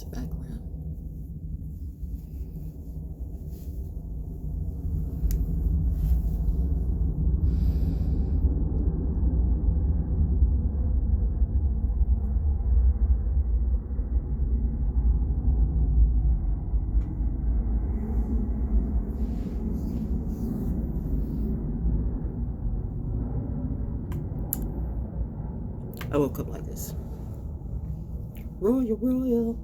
the background. I woke up like this. Royal, royal,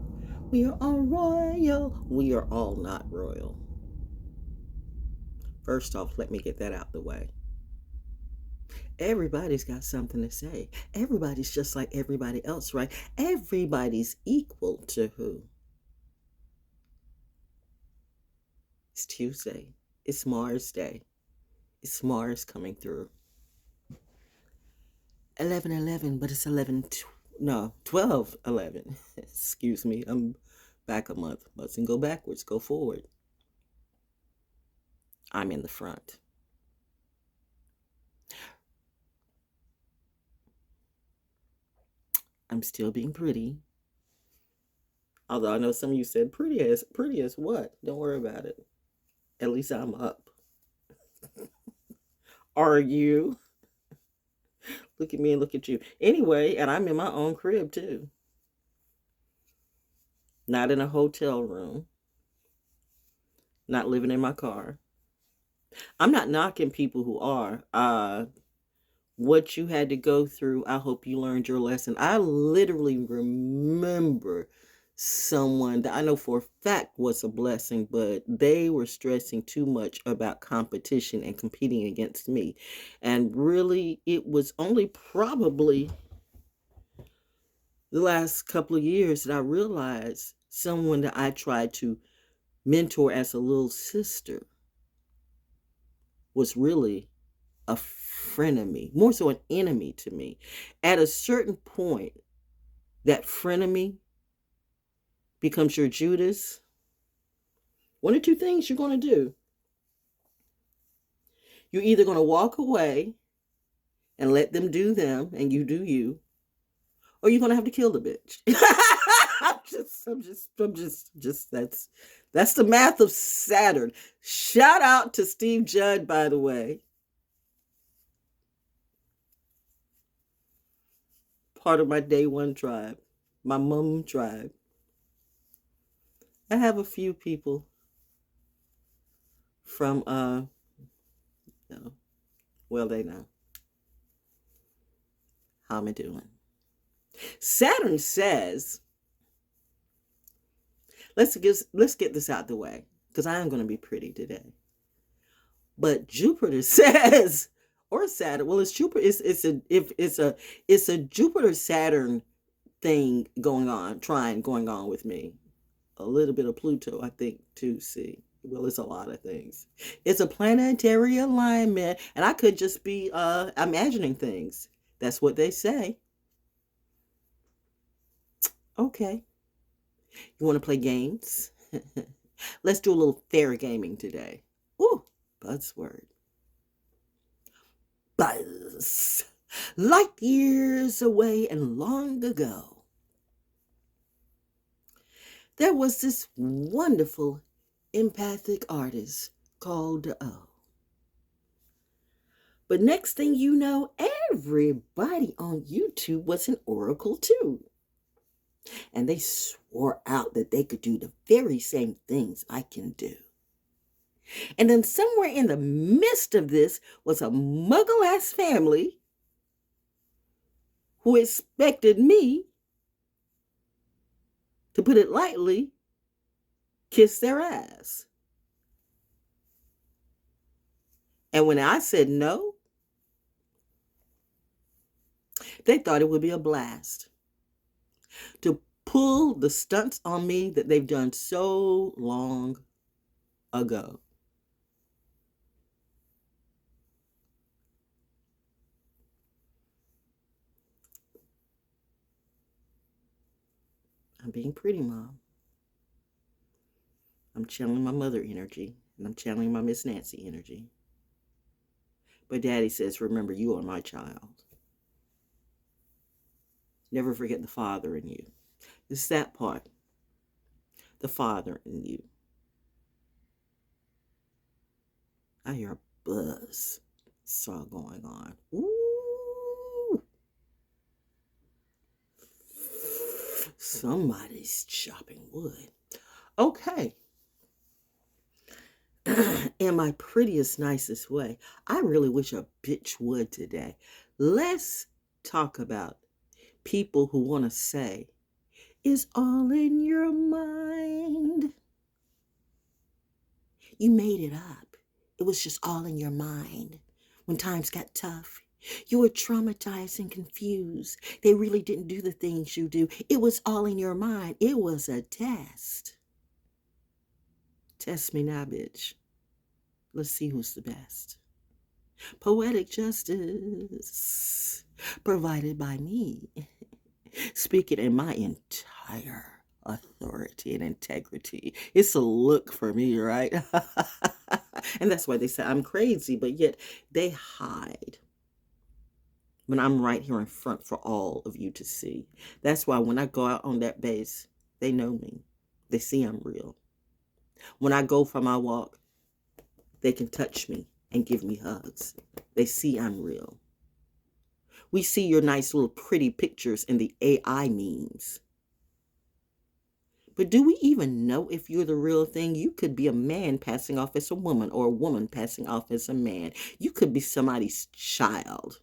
we are all royal. We are all not royal. First off, let me get that out the way. Everybody's got something to say. Everybody's just like everybody else, right? Everybody's equal to who? It's Tuesday. It's Mars Day. It's Mars coming through. 11:11, but it's 12:11. Excuse me, I'm back a month. Mustn't go backwards, go forward. I'm in the front. I'm still being pretty. Although I know some of you said pretty as what? Don't worry about it. At least I'm up. Are you? Look at me and look at you. Anyway, and I'm in my own crib too. Not in a hotel room. Not living in my car. I'm not knocking people who are. What you had to go through, I hope you learned your lesson. I literally remember someone that I know for a fact was a blessing, but they were stressing too much about competition and competing against me. And really, it was only probably the last couple of years that I realized someone that I tried to mentor as a little sister was really a frenemy, more so an enemy to me. At a certain point, that frenemy becomes your Judas. One or two things you're going to do. You're either going to walk away and let them do them and you do you, or you're going to have to kill the bitch. That's the math of Saturn. Shout out to Steve Judd, by the way. Part of my day one tribe, my mum tribe. I have a few people from, well, they know. How am I doing? Saturn says, let's get this out the way, because I am going to be pretty today. But Jupiter says, or Saturn, well, it's Jupiter. It's a Jupiter Saturn thing going on with me. A little bit of Pluto, I think, too. See, well, it's a lot of things. It's a planetary alignment, and I could just be imagining things. That's what they say. Okay, you want to play games? Let's do a little FairGaming today. Ooh, buzzword. Buzz. Light years away and long ago, there was this wonderful empathic artist called O. But next thing you know, everybody on YouTube was an oracle too. And they swore out that they could do the very same things I can do. And then somewhere in the midst of this was a muggle-ass family who expected me, to put it lightly, kiss their ass. And when I said no, they thought it would be a blast to pull the stunts on me that they've done so long ago. I'm being pretty, Mom. I'm channeling my mother energy, and I'm channeling my Miss Nancy energy. But Daddy says, remember, you are my child. Never forget the father in you. It's that part. the Father in you. I hear a buzz saw going on. Ooh. Somebody's chopping wood. Okay. In my prettiest, nicest way, I really wish a bitch would today. Let's talk about people who want to say, it's all in your mind. You made it up. It was just all in your mind. When times got tough, you were traumatized and confused. They really didn't do the things you do. It was all in your mind. It was a test. Test me now, bitch. Let's see who's the best. Poetic justice provided by me, speaking in my entire authority and integrity. It's a look for me, right? And that's why they say I'm crazy, but yet they hide when I'm right here in front for all of you to see. That's why when I go out on that base, they know me. They see I'm real. When I go for my walk, they can touch me and give me hugs. They see I'm real. We see your nice little pretty pictures in the AI memes. But do we even know if you're the real thing? You could be a man passing off as a woman, or a woman passing off as a man. You could be somebody's child.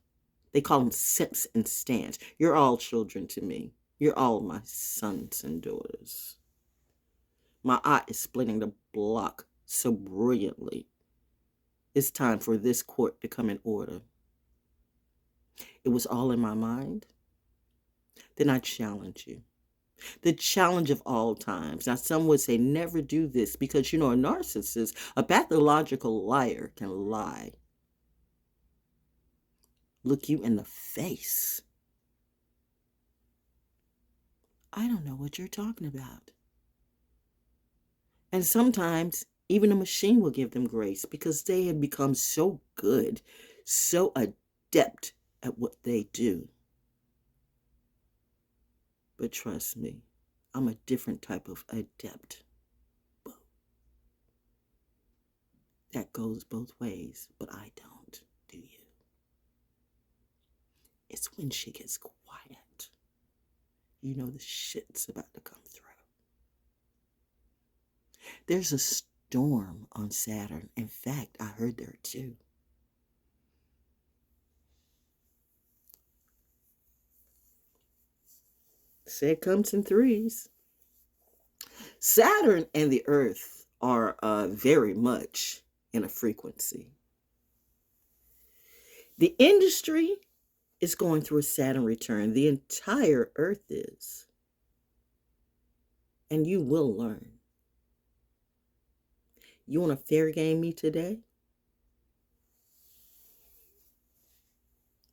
They call them simps and stans. You're all children to me. You're all my sons and daughters. My eye is splitting the block so brilliantly. It's time for this court to come in order. It was all in my mind. Then I challenge you. The challenge of all times. Now, some would say never do this because, a narcissist, a pathological liar, can lie. Look you in the face. I don't know what you're talking about. And sometimes even a machine will give them grace because they have become so good, so adept at what they do. But trust me, I'm a different type of adept. That goes both ways, but I don't, do you? It's when she gets quiet. You know the shit's about to come through. There's a storm on Saturn. In fact, I heard there too. Say it comes in threes. Saturn and the Earth are very much in a frequency. The industry is going through a Saturn return. The entire Earth is. And you will learn. You want to fair game me today?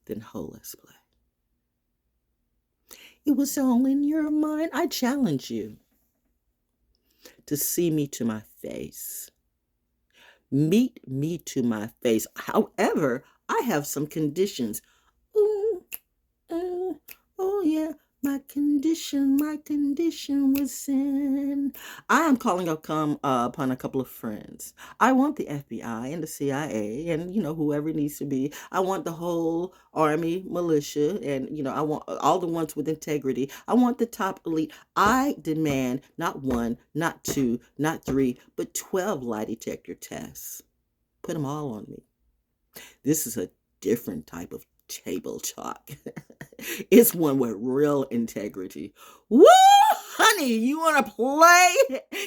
Then let's play. It was all in your mind. I challenge you to see me to my face. Meet me to my face. However, I have some conditions. Oh yeah, my condition was sin. I am calling upon a couple of friends. I want the FBI and the CIA and, whoever it needs to be. I want the whole army, militia, and, I want all the ones with integrity. I want the top elite. I demand not one, not two, not three, but 12 lie detector tests. Put them all on me. This is a different type of table talk. It's one with real integrity. Woo, honey, you want to play?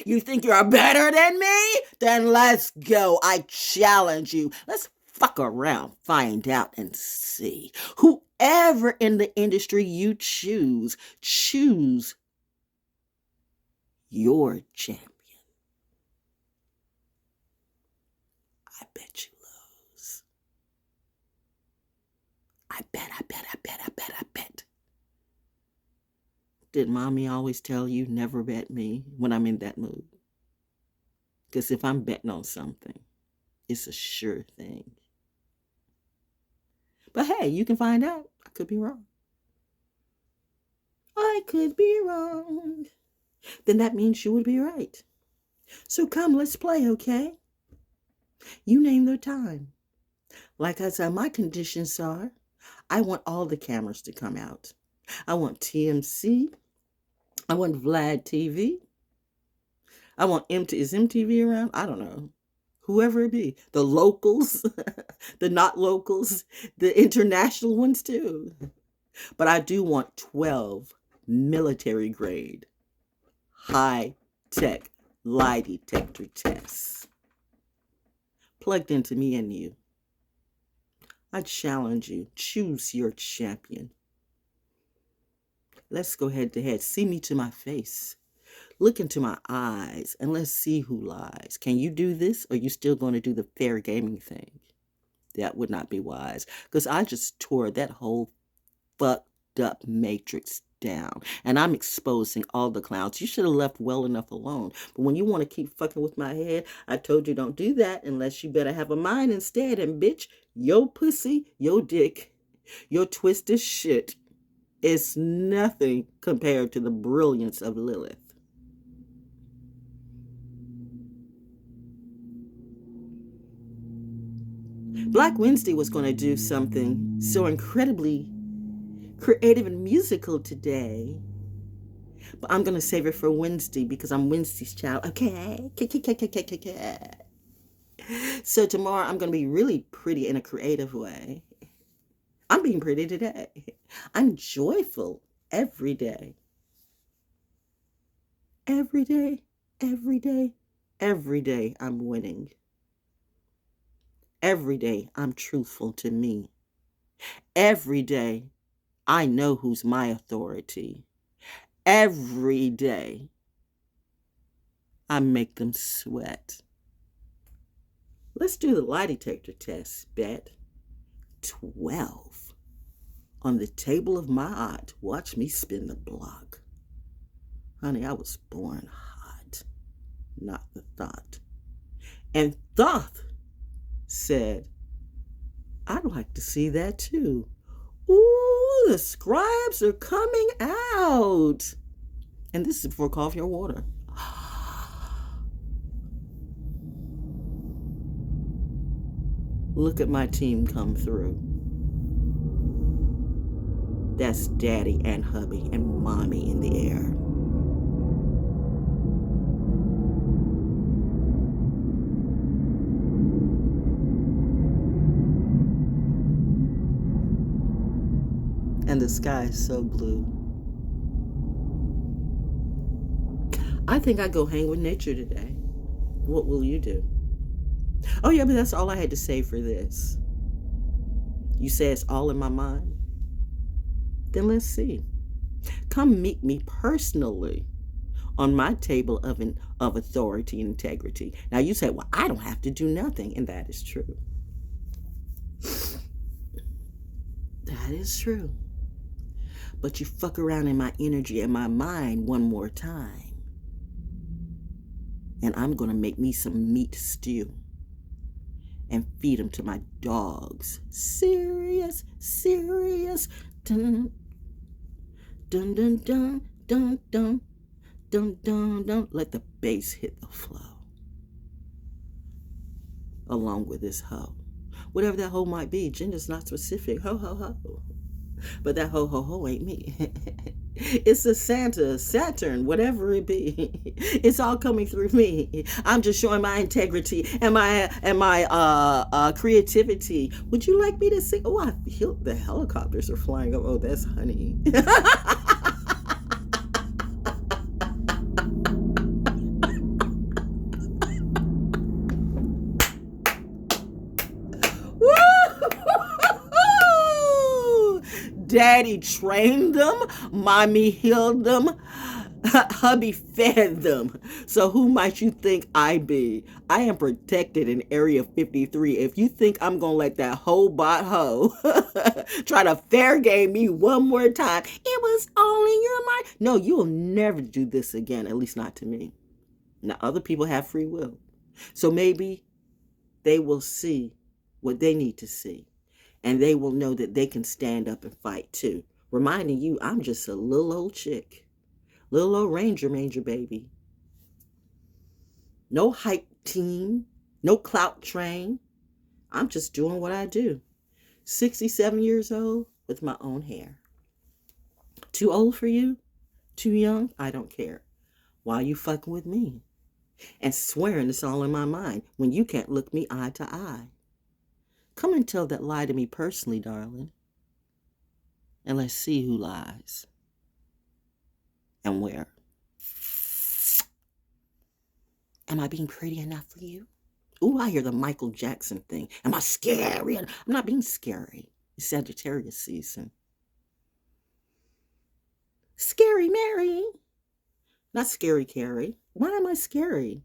You think you're better than me? Then let's go. I challenge you. Let's fuck around, find out, and see. Whoever in the industry you choose your champion. I bet you lose. I bet. Did mommy always tell you never bet me when I'm in that mood? Because if I'm betting on something, it's a sure thing. But hey, you can find out. I could be wrong. I could be wrong. then that means you would be right. So come, let's play, okay? You name the time. Like I said, my conditions are, I want all the cameras to come out. I want TMC. I want Vlad TV. I want is MTV around? I don't know. Whoever it be. The locals, the not locals, the international ones too. But I do want 12 military grade, high tech lie detector tests plugged into me and you. I challenge you. Choose your champion. Let's go head to head. See me to my face. Look into my eyes and let's see who lies. Can you do this, or are you still going to do the FairGaming thing? That would not be wise, because I just tore that whole fucked up matrix down, and I'm exposing all the clowns. You should have left well enough alone. But when you want to keep fucking with my head, I told you don't do that unless you better have a mind instead. And bitch, your pussy, your dick, your twisted shit is nothing compared to the brilliance of Lilith. Black Wednesday was going to do something so incredibly creative and musical today, but I'm going to save it for Wednesday because I'm Wednesday's child. Okay. So tomorrow I'm going to be really pretty in a creative way. I'm being pretty today. I'm joyful every day. Every day, every day, every day I'm winning. Every day I'm truthful to me. Every day I know who's my authority. Every day I make them sweat. Let's do the lie detector test, bet. 12 on the table of my art. Watch me spin the block. Honey, I was born hot, not the thought. And Thoth said, I'd like to see that too. Ooh, the scribes are coming out. And this is before coffee or water. Look at my team come through. That's daddy and hubby and mommy in the air. And the sky is so blue. I think I go hang with nature today. What will you do? Oh yeah, but that's all I had to say for this. You say it's all in my mind? Then let's see. Come meet me personally on my table of authority and integrity. Now you say, well, I don't have to do nothing, and that is true. That is true. But you fuck around in my energy and my mind one more time, and I'm going to make me some meat stew and feed them to my dogs. Serious, serious. Dun, dun, dun, dun, dun, dun, dun, dun, dun. Let the bass hit the flow along with this hoe. Whatever that hoe might be, gender's not specific. Ho, ho, ho. But that ho, ho, ho ain't me. It's a Santa, Saturn, whatever it be. It's all coming through me. I'm just showing my integrity and my creativity. Would you like me to sing? Oh, I feel the helicopters are flying up. Oh, that's honey. Daddy trained them, mommy healed them, hubby fed them. So who might you think I be? I am protected in Area 53. If you think I'm going to let that whole bot hoe try to fair game me one more time, it was only your mind. No, you'll never do this again, at least not to me. Now, other people have free will. So maybe they will see what they need to see. And they will know that they can stand up and fight too. Reminding you, I'm just a little old chick Little old Ranger Manger baby. No hype team, no clout train. I'm just doing what I do. 67 years old with my own hair. Too old for you? Too young? I don't care. Why you fucking with me? And swearing it's all in my mind when you can't look me eye to eye. Come and tell that lie to me personally, darling. And let's see who lies. And where. Am I being pretty enough for you? Ooh, I hear the Michael Jackson thing. Am I scary? I'm not being scary. It's Sagittarius season. Scary Mary. Not scary Carrie. Why am I scary?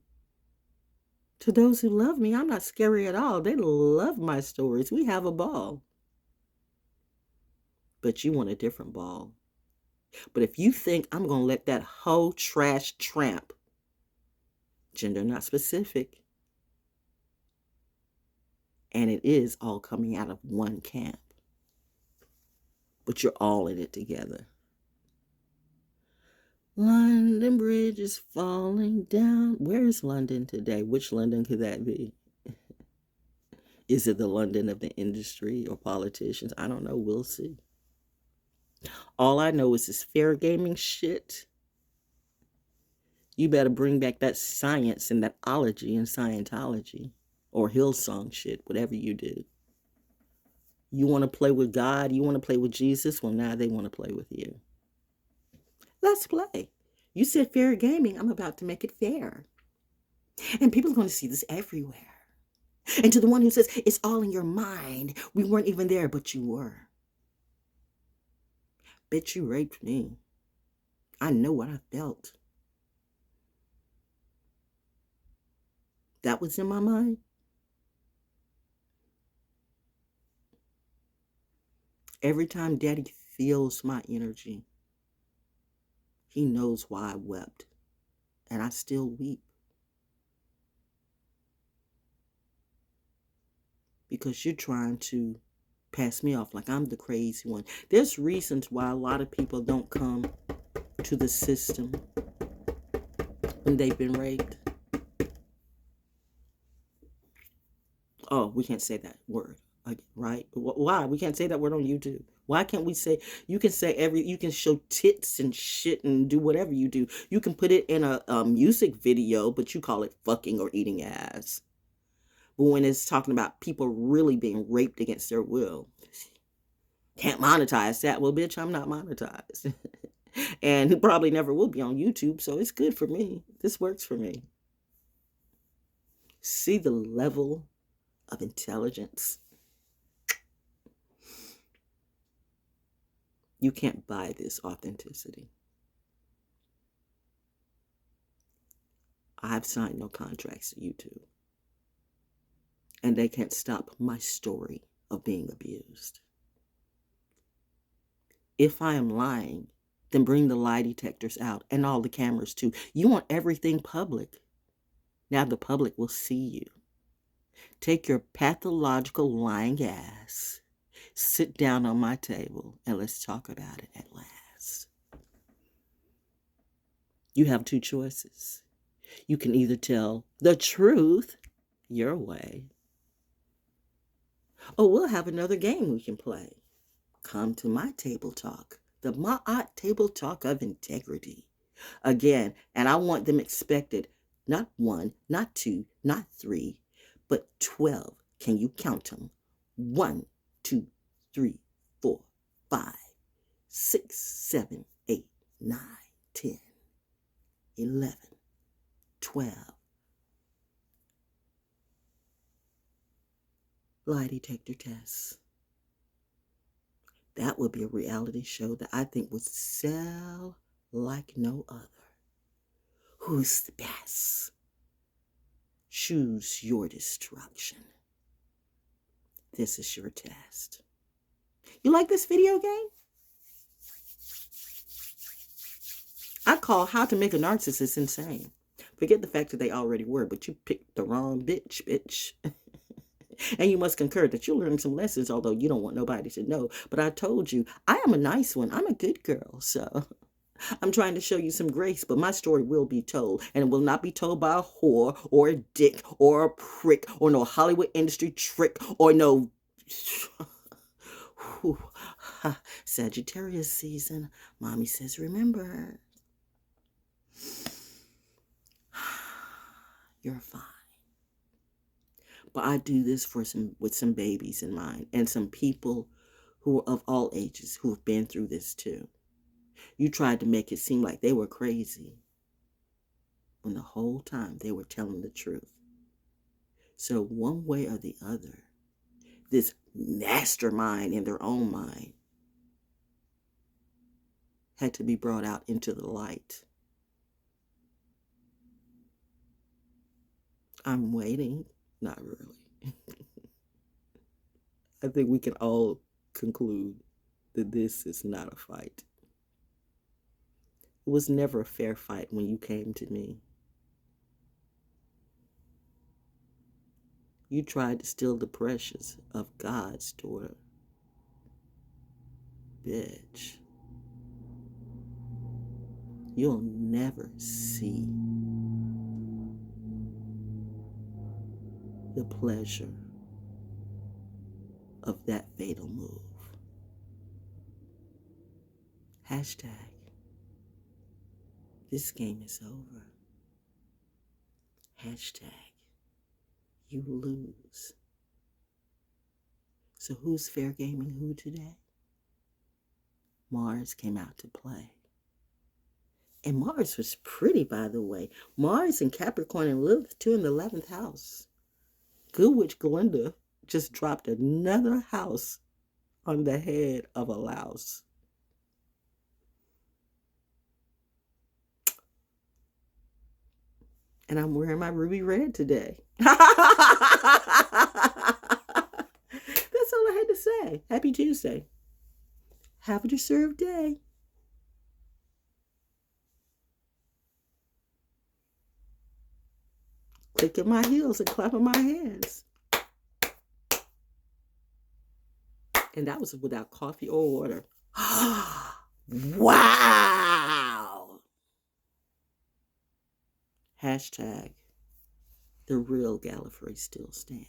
To those who love me, I'm not scary at all. They love my stories. We have a ball. But you want a different ball. But if you think I'm going to let that whole trash tramp, gender not specific, and it is all coming out of one camp, but you're all in it together. London Bridge is falling down. Where is London today? Which London could that be? Is it the London of the industry or politicians? I don't know. We'll see. All I know is this FairGaming shit. You better bring back that science and that ology and Scientology or Hillsong shit, whatever you do. You want to play with God? You want to play with Jesus? Well, now they want to play with you. Let's play. You said fair gaming. I'm about to make it fair. And people are going to see this everywhere. And to the one who says, it's all in your mind. We weren't even there, but you were. Bitch, you raped me. I know what I felt. That was in my mind. Every time Daddy feels my energy, he knows why I wept. And I still weep. Because you're trying to pass me off like I'm the crazy one. There's reasons why a lot of people don't come to the system when they've been raped. Oh, we can't say that word, right? Why? We can't say that word on YouTube. Why can't we say, you can show tits and shit and do whatever you do. You can put it in a music video, but you call it fucking or eating ass. But when it's talking about people really being raped against their will, can't monetize that. Well, bitch, I'm not monetized. And probably never will be on YouTube, so it's good for me. This works for me. See the level of intelligence. You can't buy this authenticity. I've signed no contracts to YouTube. And they can't stop my story of being abused. If I am lying, then bring the lie detectors out and all the cameras too. You want everything public. Now the public will see you. Take your pathological lying ass, sit down on my table, and let's talk about it at last. You have two choices. You can either tell the truth your way, or we'll have another game we can play. Come to my table talk, the Ma'at table talk of integrity. Again, and I want them expected, not 1, not 2, not 3, but 12. Can you count them? 1, 2, 3, 4, 5, 6, 7, 8, 9, 10, 11, 12. Lie detector tests. That would be a reality show that I think would sell like no other. Who's the best? Choose your destruction. This is your test. You like this video game? I call How to Make a Narcissist Insane. Forget the fact that they already were, but you picked the wrong bitch. And you must concur that you'll learn some lessons, although you don't want nobody to know. But I told you, I am a nice one. I'm a good girl. So I'm trying to show you some grace, but my story will be told, and it will not be told by a whore or a dick or a prick or no Hollywood industry trick or no Sagittarius season. Mommy says, remember, you're fine. But I do this with some babies in mind and some people who are of all ages who have been through this too. You tried to make it seem like they were crazy when the whole time they were telling the truth. So one way or the other, this mastermind in their own mind had to be brought out into the light. I'm waiting. Not really. I think we can all conclude that this is not a fight. It was never a fair fight when you came to me. You tried to steal the precious of God's daughter. Bitch. You'll never see the pleasure of that fatal move. Hashtag, this game is over. Hashtag, you lose. So who's fair gaming who today? Mars came out to play. And Mars was pretty, by the way. Mars and Capricorn and Lilith, too, in the 11th house. Good Witch Glinda just dropped another house on the head of a louse. And I'm wearing my ruby red today. That's all I had to say. Happy Tuesday. Have a deserved day. Clicking my heels and clapping my hands. And that was without coffee or water. Wow. Hashtag, the real Gallifrey still stands.